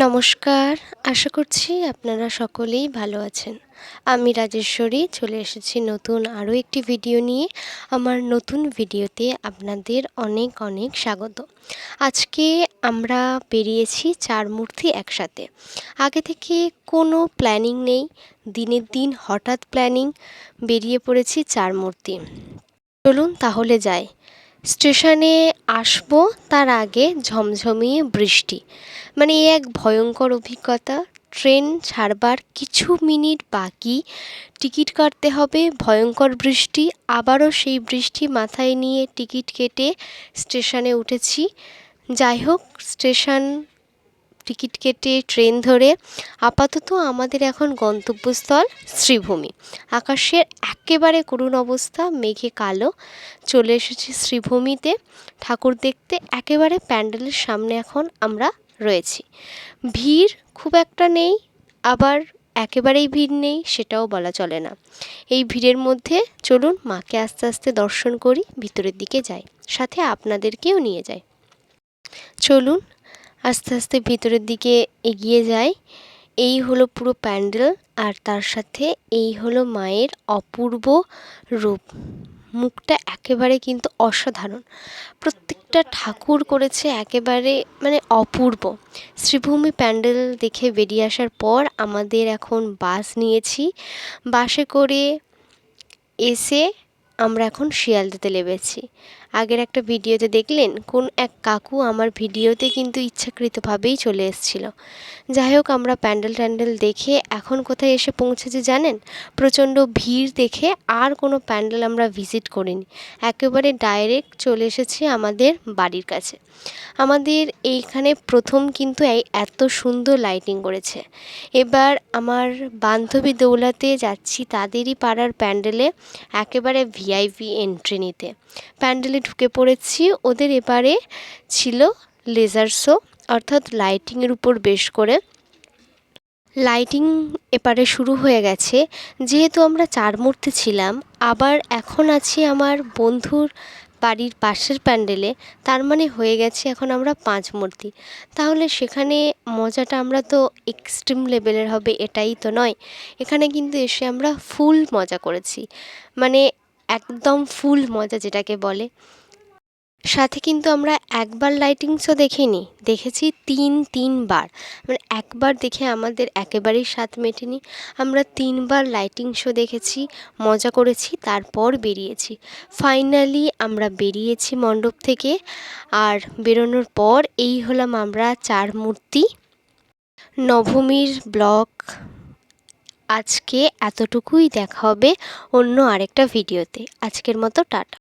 নমস্কার, আশা করছি আপনারা সকলেই ভালো আছেন। আমি রাজেশ্বরী চলে এসেছি নতুন আরও একটি ভিডিও নিয়ে। আমার নতুন ভিডিওতে আপনাদের অনেক অনেক স্বাগত। আজকে আমরা বেরিয়েছি 4 মূর্তি একসাথে। আগে থেকে কোনো প্ল্যানিং নেই, দিনের দিন হঠাৎ প্ল্যানিং, বেরিয়ে পড়েছি 4 মূর্তি। চলুন তাহলে যাই। স্টেশনে আসবো তার আগে ঝমঝমিয়ে বৃষ্টি, মানে এ এক ভয়ঙ্কর অভিজ্ঞতা। ট্রেন ছাড়বার কিছু মিনিট বাকি, টিকিট কাটতে হবে, ভয়ঙ্কর বৃষ্টি, আবারও সেই বৃষ্টি মাথায় নিয়ে টিকিট কেটে স্টেশনে উঠেছি। যাই হোক, টিকিট কেটে ট্রেন ধরে আপাতত আমাদের এখন গন্তব্যস্থল শ্রীভূমি। আকাশের একেবারে করুণ অবস্থা, মেঘে কালো। চলে এসেছি শ্রীভূমিতে ঠাকুর দেখতে। একেবারে প্যান্ডেলের সামনে এখন আমরা রয়েছি। ভিড় খুব একটা নেই, আবার একেবারেই ভিড় নেই সেটাও বলা চলে না। এই ভিড়ের মধ্যে চলুন মাকে আস্তে আস্তে দর্শন করি, ভিতরের দিকে যাই, সাথে আপনাদেরকেও নিয়ে যাই। চলুন আস্তে আস্তে ভিতরের দিকে এগিয়ে যাই। এই হলো পুরো প্যান্ডেল, আর তার সাথে এই হলো মায়ের অপূর্ব রূপ। মুখটা একেবারে কিন্তু অসাধারণ, প্রত্যেকটা ঠাকুর করেছে একেবারে মানে অপূর্ব। শ্রীভূমি প্যান্ডেল দেখে বেরিয়ে আসার পর আমাদের এখন বাস নিয়েছি। বাসে করে এসে আমরা এখন শিয়ালদাতে নেমেছি। আগের একটা ভিডিওতে দেখলেন কোন এক কাকু আমার ভিডিওতে কিন্তু ইচ্ছাকৃতভাবেই চলে এসেছিল। যাই হোক, আমরা প্যান্ডেল দেখে এখন কোথায় এসে পৌঁছেছি জানেন? প্রচণ্ড ভিড় দেখে আর কোনো প্যান্ডেল আমরা ভিজিট করিনি, একেবারে ডাইরেক্ট চলে এসেছি আমাদের বাড়ির কাছে। আমাদের এইখানে প্রথম কিন্তু এত সুন্দর লাইটিং করেছে। এবার আমার বান্ধবী দৌলাতে যাচ্ছি তাদেরই পাড়ার প্যান্ডেলে একেবারে ভিআইপি এন্ট্রি নিতে। প্যান্ডেলে ঢুকে পড়েছি। ওদের এবারে ছিল লেজার শো, অর্থাৎ লাইটিংয়ের উপর বেশ করে লাইটিং এপারে শুরু হয়ে গেছে। যেহেতু আমরা 4 মূর্তি ছিলাম, আবার এখন আছি আমার বন্ধুর বাড়ির পাশের প্যান্ডেলে, তার মানে হয়ে গেছে এখন আমরা 5 মূর্তি। তাহলে সেখানে মজাটা আমরা তো এক্সট্রিম লেভেলের হবে এটাই তো নয়। এখানে কিন্তু এসে আমরা ফুল মজা করেছি, মানে একদম ফুল মজা যেটাকে বলে। সাথে কিন্তু আমরা একবার লাইটিং শো দেখিনি, দেখেছি 3বার। মানে একবার দেখে আমাদের একেবারেই স্বাদ মেটেনি, আমরা 3বার লাইটিং শো দেখেছি, মজা করেছি, তারপর বেরিয়েছি। ফাইনালি আমরা বেরিয়েছি মণ্ডপ থেকে। আর বেরোনোর পর এই হলাম আমরা 4 মূর্তি। নবমীর ব্লগ আজকে এতটুকুই, দেখা হবে অন্য আরেকটা ভিডিওতে। আজকের মতো টাটা।